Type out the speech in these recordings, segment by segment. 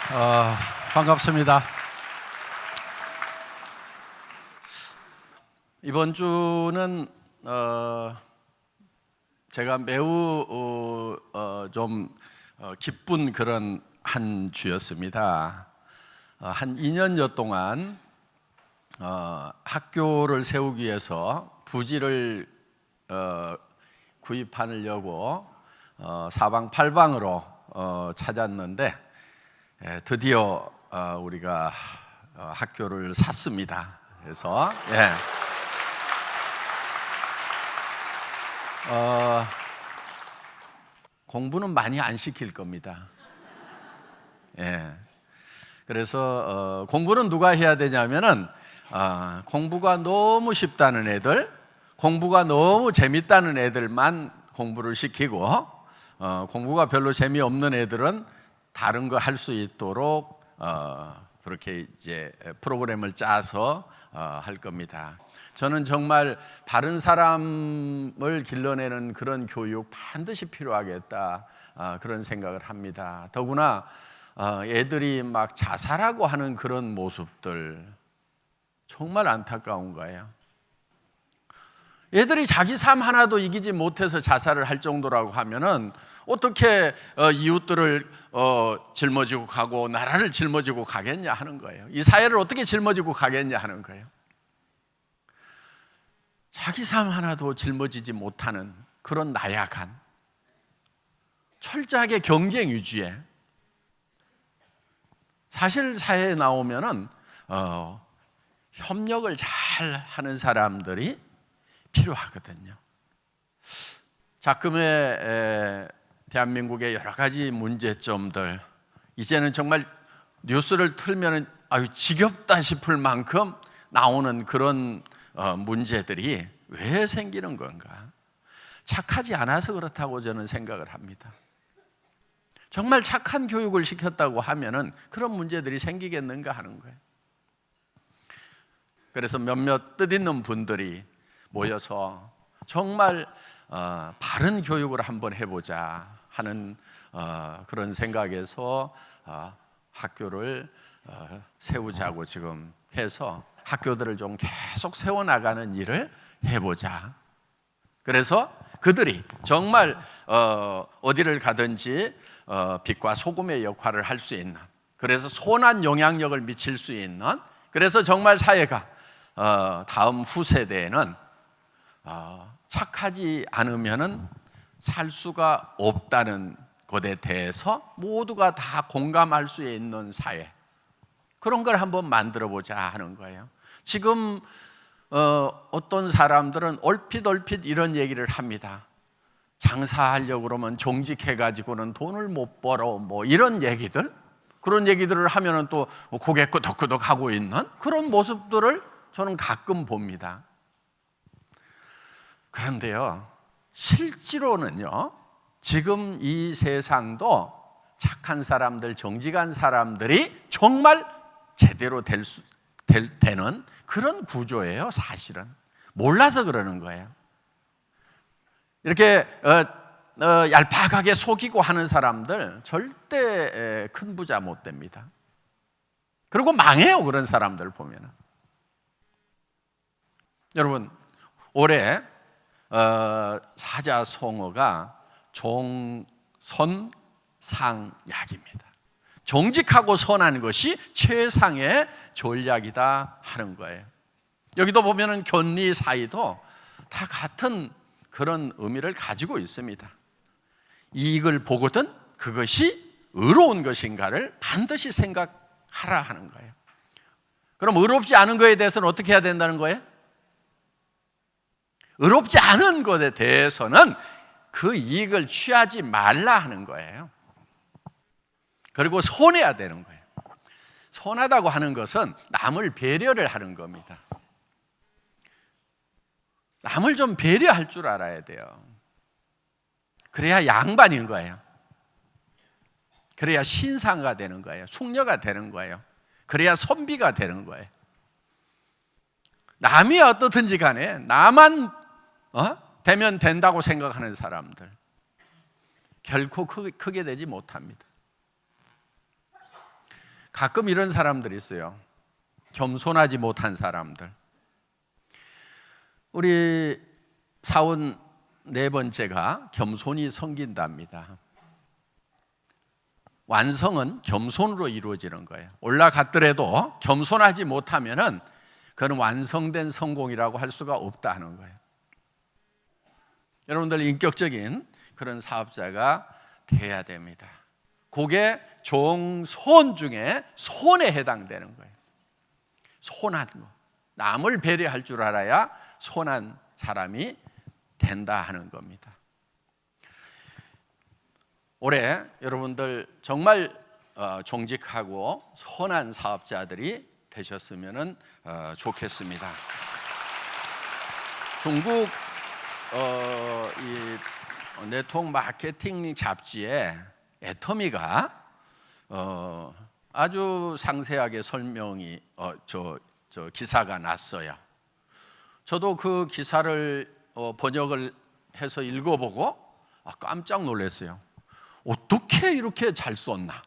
반갑습니다. 이번 주는 제가 매우 좀 기쁜 그런 한 주였습니다. 한 2년여 동안 학교를 세우기 위해서 부지를 구입하려고 사방팔방으로 찾았는데 드디어 우리가 학교를 샀습니다. 그래서 공부는 많이 안 시킬 겁니다. 그래서 공부는 누가 해야 되냐면은 공부가 너무 쉽다는 애들, 공부가 너무 재밌다는 애들만 공부를 시키고 공부가 별로 재미없는 애들은 다른 거 할 수 있도록 그렇게 이제 프로그램을 짜서 할 겁니다. 저는 정말 바른 사람을 길러내는 그런 교육 반드시 필요하겠다 그런 생각을 합니다. 더구나 애들이 막 자살하고 하는 그런 모습들 정말 안타까운 거예요. 애들이 자기 삶 하나도 이기지 못해서 자살을 할 정도라고 하면은 어떻게 이웃들을 짊어지고 가고 나라를 짊어지고 가겠냐 하는 거예요. 이 사회를 어떻게 짊어지고 가겠냐 하는 거예요. 자기 삶 하나도 짊어지지 못하는 그런 나약한 철저하게 경쟁 위주의, 사실 사회에 나오면은 협력을 잘 하는 사람들이 필요하거든요. 작금의 대한민국의 여러 가지 문제점들, 이제는 정말 뉴스를 틀면 아유 지겹다 싶을 만큼 나오는 그런 문제들이 왜 생기는 건가? 착하지 않아서 그렇다고 저는 생각을 합니다. 정말 착한 교육을 시켰다고 하면은 그런 문제들이 생기겠는가 하는 거예요. 그래서 몇몇 뜻있는 분들이 모여서 정말 바른 교육을 한번 해보자 하는 그런 생각에서 학교를 세우자고 지금 해서 학교들을 좀 계속 세워나가는 일을 해보자. 그래서 그들이 정말 어디를 가든지 빛과 소금의 역할을 할 수 있는, 그래서 선한 영향력을 미칠 수 있는, 그래서 정말 사회가 다음 후세대에는 착하지 않으면은 살 수가 없다는 것에 대해서 모두가 다 공감할 수 있는 사회, 그런 걸 한번 만들어 보자 하는 거예요. 지금 어떤 사람들은 얼핏 이런 얘기를 합니다. 장사하려고 그러면 정직해가지고는 돈을 못 벌어, 뭐 이런 얘기들, 그런 얘기들을 하면은 또 고개 끄덕끄덕 하고 있는 그런 모습들을 저는 가끔 봅니다. 그런데요, 실제로는요, 지금 이 세상도 착한 사람들, 정직한 사람들이 정말 제대로 되는 그런 구조예요. 사실은 몰라서 그러는 거예요. 이렇게 얄팍하게 속이고 하는 사람들 절대 큰 부자 못 됩니다. 그리고 망해요, 그런 사람들 보면은. 여러분, 올해 사자성어가 종선상약입니다. 정직하고 선한 것이 최상의 전략이다 하는 거예요. 여기도 보면은 견리 사이도 다 같은 그런 의미를 가지고 있습니다. 이익을 보거든 그것이 의로운 것인가를 반드시 생각하라 하는 거예요. 그럼 의롭지 않은 것에 대해서는 어떻게 해야 된다는 거예요? 의롭지 않은 것에 대해서는 그 이익을 취하지 말라 하는 거예요. 그리고 선해야 되는 거예요. 선하다고 하는 것은 남을 배려를 하는 겁니다. 남을 좀 배려할 줄 알아야 돼요. 그래야 양반인 거예요. 그래야 신상가 되는 거예요. 숙녀가 되는 거예요. 그래야 선비가 되는 거예요. 남이 어떻든지 간에 나만 되면 된다고 생각하는 사람들 결코 크게 되지 못합니다. 가끔 이런 사람들이 있어요. 겸손하지 못한 사람들. 우리 사원 네 번째가 겸손이 섬긴답니다. 완성은 겸손으로 이루어지는 거예요. 올라갔더라도 겸손하지 못하면은 그건 완성된 성공이라고 할 수가 없다는 거예요. 여러분들 인격적인 그런 사업자가 돼야 됩니다. 그게 종손 중에 손에 해당되는 거예요. 손한 거. 남을 배려할 줄 알아야 손한 사람이 된다 하는 겁니다. 올해 여러분들 정말 정직하고 선한 사업자들이 되셨으면 좋겠습니다. 중국 이 네트워크 마케팅 잡지에 애터미가 아주 상세하게 설명이 기사가 났어요. 저도 그 기사를 번역을 해서 읽어보고 깜짝 놀랐어요. 어떻게 이렇게 잘 썼나?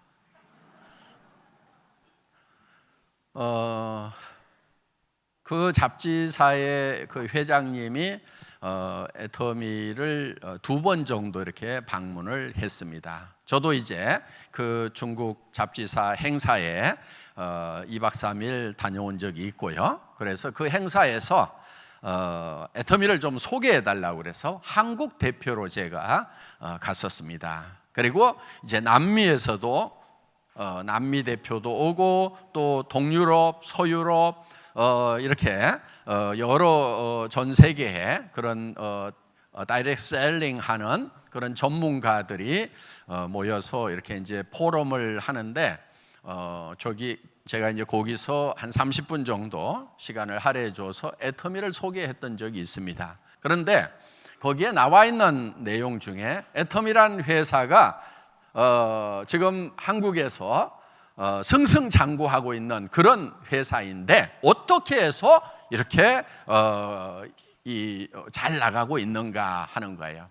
그 잡지사의 그 회장님이 애터미를 2번 정도 이렇게 방문을 했습니다. 저도 이제 그 중국 잡지사 행사에 2박 3일 다녀온 적이 있고요. 그래서 그 행사에서 애터미를 좀 소개해 달라고 그래서 한국 대표로 제가 갔었습니다. 그리고 이제 남미에서도 남미 대표도 오고 또 동유럽, 서유럽 이렇게 여러 전 세계에 그런 다이렉트 셀링 하는 그런 전문가들이 모여서 이렇게 이제 포럼을 하는데 저기 제가 이제 거기서 한 30분 정도 시간을 할애해 줘서 애터미를 소개했던 적이 있습니다. 그런데 거기에 나와 있는 내용 중에 애터미라는 회사가 지금 한국에서 승승장구하고 있는 그런 회사인데 어떻게 해서 이렇게 잘 나가고 있는가 하는 거예요.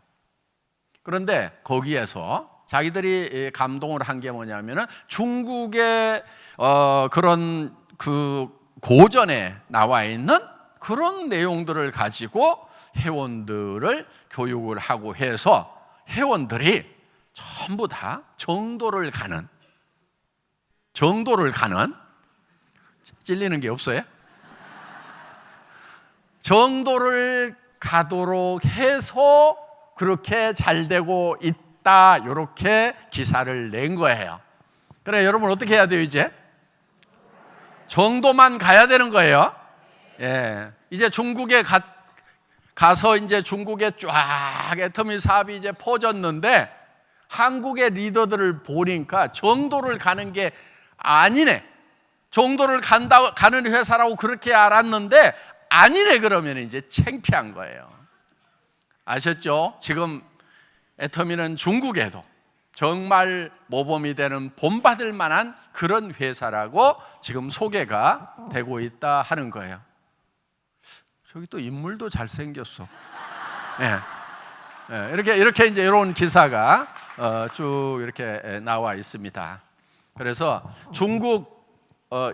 그런데 거기에서 자기들이 감동을 한 게 뭐냐면은 중국의 그런 그 고전에 나와 있는 그런 내용들을 가지고 회원들을 교육을 하고 해서 회원들이 전부 다 정도를 가는 찔리는 게 없어요? 정도를 가도록 해서 그렇게 잘 되고 있다 이렇게 기사를 낸 거예요. 그래 여러분 어떻게 해야 돼요 이제? 정도만 가야 되는 거예요. 예, 이제 중국에 가서 이제 중국에 쫙 애터미 사업이 이제 퍼졌는데 한국의 리더들을 보니까 정도를 가는 게 아니네. 정도를 가는 회사라고 그렇게 알았는데 아니네 그러면 이제 창피한 거예요. 아셨죠? 지금 애터미는 중국에도 정말 모범이 되는 본받을 만한 그런 회사라고 지금 소개가 되고 있다 하는 거예요. 저기 또 인물도 잘생겼어. 네. 네. 이렇게 이제 이런 기사가 쭉 이렇게 나와 있습니다. 그래서 중국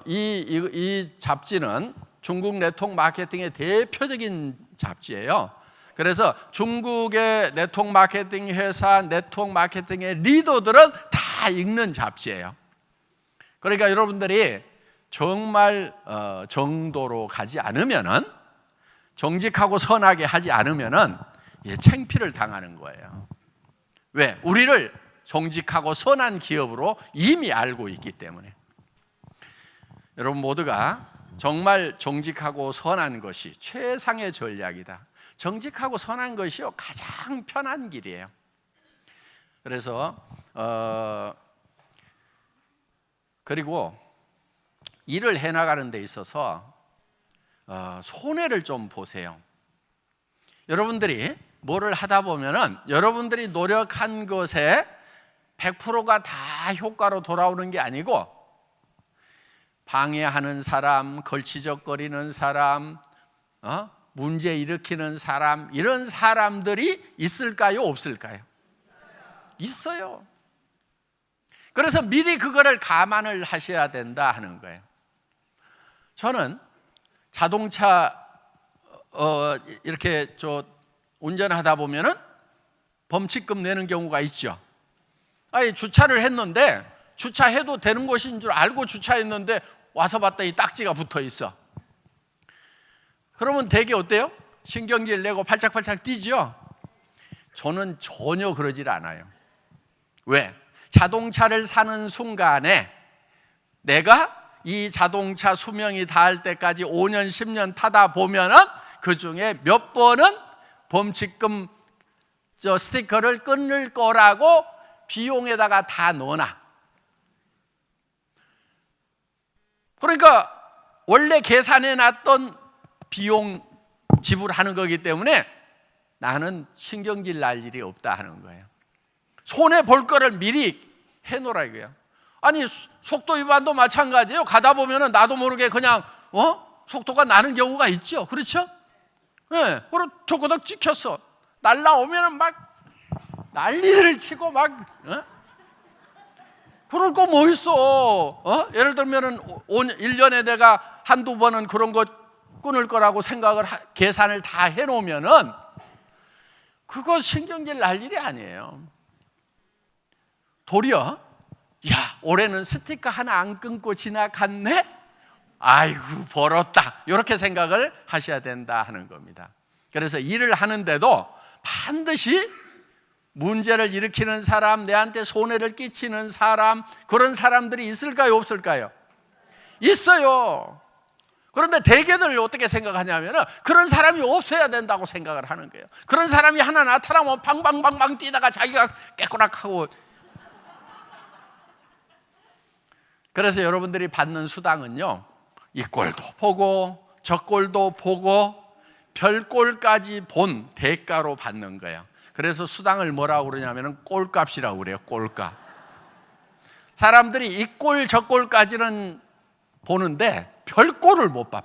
이 잡지는 중국 네트워크 마케팅의 대표적인 잡지예요. 그래서 중국의 네트워크 마케팅 회사, 네트워크 마케팅의 리더들은 다 읽는 잡지예요. 그러니까 여러분들이 정말 정도로 가지 않으면은 정직하고 선하게 하지 않으면은 창피를 당하는 거예요. 왜? 우리를 정직하고 선한 기업으로 이미 알고 있기 때문에. 여러분 모두가 정말 정직하고 선한 것이 최상의 전략이다. 정직하고 선한 것이요 가장 편한 길이에요. 그래서 그리고 일을 해나가는 데 있어서 손해를 좀 보세요. 여러분들이 뭐를 하다 보면은 여러분들이 노력한 것에 100%가 다 효과로 돌아오는 게 아니고 방해하는 사람, 걸치적거리는 사람, 문제 일으키는 사람, 이런 사람들이 있을까요? 없을까요? 있어요. 그래서 미리 그거를 감안을 하셔야 된다 하는 거예요. 저는 자동차 이렇게 운전하다 보면은 범칙금 내는 경우가 있죠. 아니, 주차를 했는데 주차해도 되는 곳인 줄 알고 주차했는데 와서 봤더니 딱지가 붙어 있어. 그러면 되게 어때요? 신경질 내고 팔짝팔짝 뛰죠. 저는 전혀 그러질 않아요. 왜? 자동차를 사는 순간에 내가 이 자동차 수명이 닿을 때까지 5년, 10년 타다 보면은 그 중에 몇 번은 범칙금 스티커를 끊을 거라고 비용에다가 다 넣어놔. 그러니까 원래 계산해 놨던 비용 지불하는 거기 때문에 나는 신경질 날 일이 없다 하는 거예요. 손해 볼 거를 미리 해놓으라 이거예요. 아니, 속도 위반도 마찬가지예요. 가다 보면은 나도 모르게 그냥 속도가 나는 경우가 있죠. 그렇죠? 네, 그리고 토그덕 찍혔어. 날라오면은 막 난리를 치고 막 그럴 거 뭐 있어? 예를 들면은 1년에 내가 한두 번은 그런 거 끊을 거라고 생각을 계산을 다 해놓으면은 그거 신경질 날 일이 아니에요. 도리어 야, 올해는 스티커 하나 안 끊고 지나갔네? 아이고, 벌었다. 이렇게 생각을 하셔야 된다 하는 겁니다. 그래서 일을 하는데도 반드시 문제를 일으키는 사람, 내한테 손해를 끼치는 사람, 그런 사람들이 있을까요, 없을까요? 있어요. 그런데 대개들 어떻게 생각하냐면 그런 사람이 없어야 된다고 생각을 하는 거예요. 그런 사람이 하나 나타나면 방방방방 뛰다가 자기가 깨꼬락하고. 그래서 여러분들이 받는 수당은요, 이 꼴도 보고 저 꼴도 보고 별꼴까지 본 대가로 받는 거예요. 그래서 수당을 뭐라고 그러냐면 꼴값이라고 그래요. 꼴값. 사람들이 이 꼴 저 꼴까지는 보는데 별꼴을 못 봐.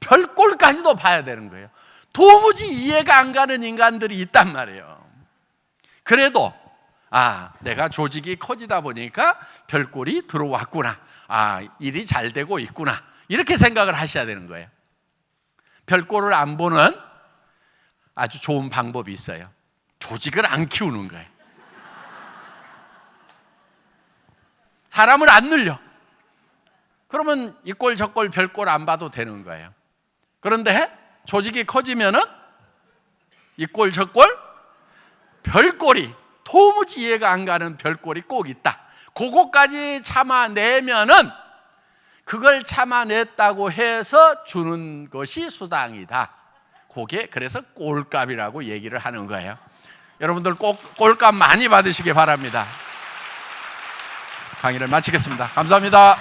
별꼴까지도 봐야 되는 거예요. 도무지 이해가 안 가는 인간들이 있단 말이에요. 그래도 내가 조직이 커지다 보니까 별꼴이 들어왔구나. 일이 잘 되고 있구나. 이렇게 생각을 하셔야 되는 거예요. 별꼴을 안 보는 아주 좋은 방법이 있어요. 조직을 안 키우는 거예요. 사람을 안 늘려. 그러면 이 꼴 저 꼴 별꼴 안 봐도 되는 거예요. 그런데 조직이 커지면은 이 꼴 저 꼴 별꼴이 도무지 이해가 안 가는 별꼴이 꼭 있다. 그거까지 참아내면은 그걸 참아냈다고 해서 주는 것이 수당이다. 그게 그래서 꼴값이라고 얘기를 하는 거예요. 여러분들 꼭 꼴값 많이 받으시기 바랍니다. 강의를 마치겠습니다. 감사합니다.